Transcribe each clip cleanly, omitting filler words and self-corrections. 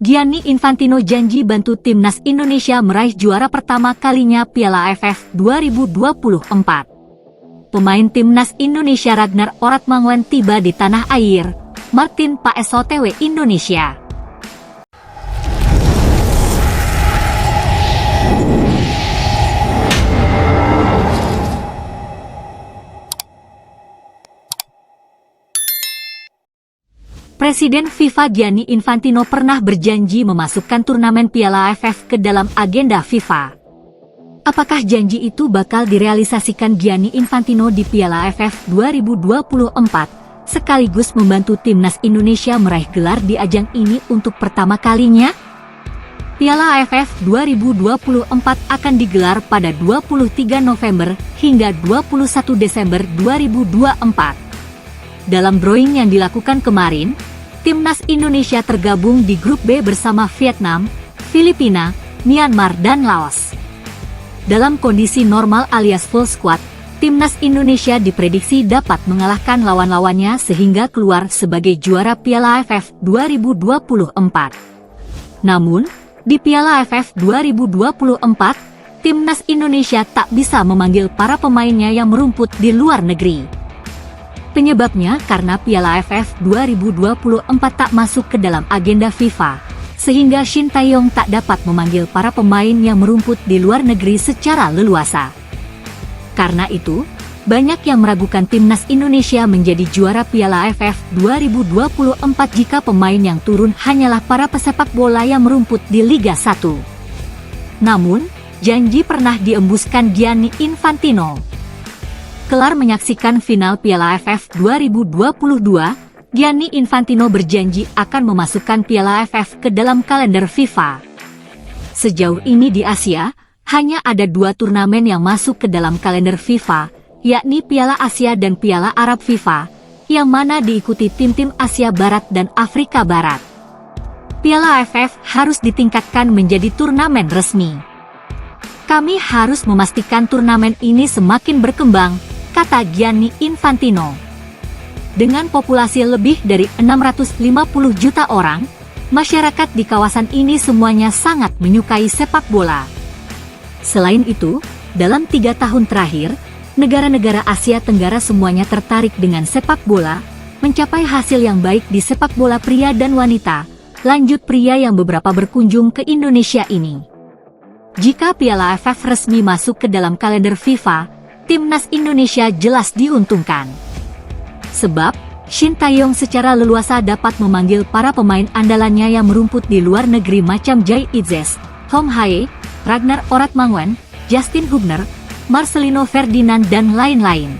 Gianni Infantino janji bantu timnas Indonesia meraih juara pertama kalinya Piala AFF 2024. Pemain timnas Indonesia Ragnar Oratmanguen tiba di tanah air. Martin Paes OTW Indonesia. Presiden FIFA Gianni Infantino pernah berjanji memasukkan turnamen Piala AFF ke dalam agenda FIFA. Apakah janji itu bakal direalisasikan Gianni Infantino di Piala AFF 2024, sekaligus membantu timnas Indonesia meraih gelar di ajang ini untuk pertama kalinya? Piala AFF 2024 akan digelar pada 23 November hingga 21 Desember 2024. Dalam drawing yang dilakukan kemarin, timnas Indonesia tergabung di grup B bersama Vietnam, Filipina, Myanmar dan Laos. Dalam kondisi normal alias full squad, timnas Indonesia diprediksi dapat mengalahkan lawan-lawannya sehingga keluar sebagai juara Piala AFF 2024. Namun, di Piala AFF 2024, timnas Indonesia tak bisa memanggil para pemainnya yang merumput di luar negeri. Penyebabnya karena Piala AFF 2024 tak masuk ke dalam agenda FIFA, sehingga Shin Tae-yong tak dapat memanggil para pemain yang merumput di luar negeri secara leluasa. Karena itu, banyak yang meragukan timnas Indonesia menjadi juara Piala AFF 2024 jika pemain yang turun hanyalah para pesepak bola yang merumput di Liga 1. Namun, janji pernah diembuskan Gianni Infantino. Kelar menyaksikan final Piala AFF 2022, Gianni Infantino berjanji akan memasukkan Piala AFF ke dalam kalender FIFA. Sejauh ini di Asia, hanya ada 2 turnamen yang masuk ke dalam kalender FIFA, yakni Piala Asia dan Piala Arab FIFA, yang mana diikuti tim-tim Asia Barat dan Afrika Barat. Piala AFF harus ditingkatkan menjadi turnamen resmi. Kami harus memastikan turnamen ini semakin berkembang, kata Gianni Infantino. Dengan populasi lebih dari 650 juta orang, masyarakat di kawasan ini semuanya sangat menyukai sepak bola. Selain itu, dalam 3 tahun terakhir, negara-negara Asia Tenggara semuanya tertarik dengan sepak bola, mencapai hasil yang baik di sepak bola pria dan wanita, lanjut pria yang beberapa berkunjung ke Indonesia ini. Jika Piala AFF resmi masuk ke dalam kalender FIFA, timnas Indonesia jelas diuntungkan. Sebab, Shin Tae-yong secara leluasa dapat memanggil para pemain andalannya yang merumput di luar negeri macam Jay Itzes, Hong Hae, Ragnar Oratmanguen, Justin Hubner, Marcelino Ferdinand dan lain-lain.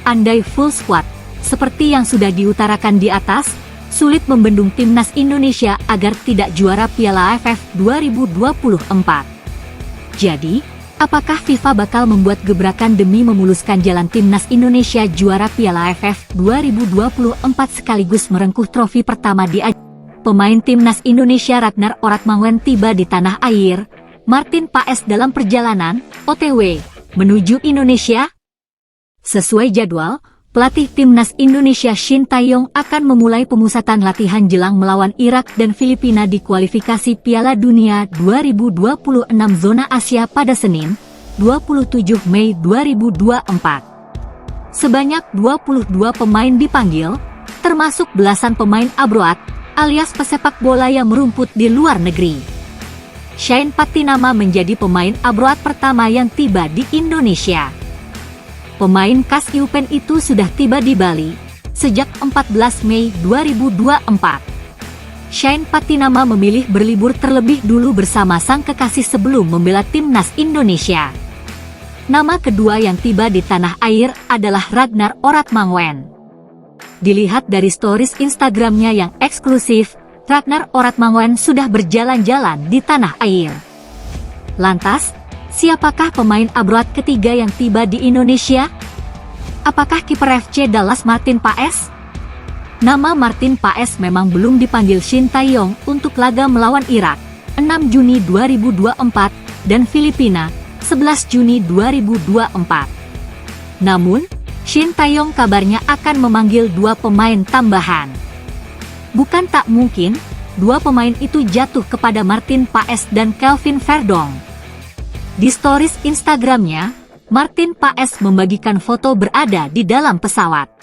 Andai full squad, seperti yang sudah diutarakan di atas, sulit membendung timnas Indonesia agar tidak juara Piala AFF 2024. Jadi, apakah FIFA bakal membuat gebrakan demi memuluskan jalan timnas Indonesia juara Piala AFF 2024 sekaligus merengkuh trofi pertama di ajang? Pemain timnas Indonesia Ragnar Oratmanguen tiba di tanah air. Martin Paes dalam perjalanan OTW menuju Indonesia. Sesuai jadwal, pelatih timnas Indonesia Shin Tae-yong akan memulai pemusatan latihan jelang melawan Irak dan Filipina di kualifikasi Piala Dunia 2026 zona Asia pada Senin, 27 Mei 2024. Sebanyak 22 pemain dipanggil, termasuk belasan pemain abroad, alias pesepak bola yang merumput di luar negeri. Shane Patinama menjadi pemain abroad pertama yang tiba di Indonesia. Pemain khas Eupen itu sudah tiba di Bali sejak 14 Mei 2024. Shane Patinama memilih berlibur terlebih dulu bersama sang kekasih sebelum membela timnas Indonesia. Nama kedua yang tiba di tanah air adalah Ragnar Oratmanguen. Dilihat dari stories Instagramnya yang eksklusif, Ragnar Oratmanguen sudah berjalan-jalan di tanah air. Lantas, siapakah pemain abroad ketiga yang tiba di Indonesia? Apakah kiper FC Dallas Martin Paes? Nama Martin Paes memang belum dipanggil Shin Tae-yong untuk laga melawan Irak, 6 Juni 2024, dan Filipina, 11 Juni 2024. Namun, Shin Tae-yong kabarnya akan memanggil 2 pemain tambahan. Bukan tak mungkin, dua pemain itu jatuh kepada Martin Paes dan Kelvin Verdonk. Di stories Instagramnya, Martin Paes membagikan foto berada di dalam pesawat.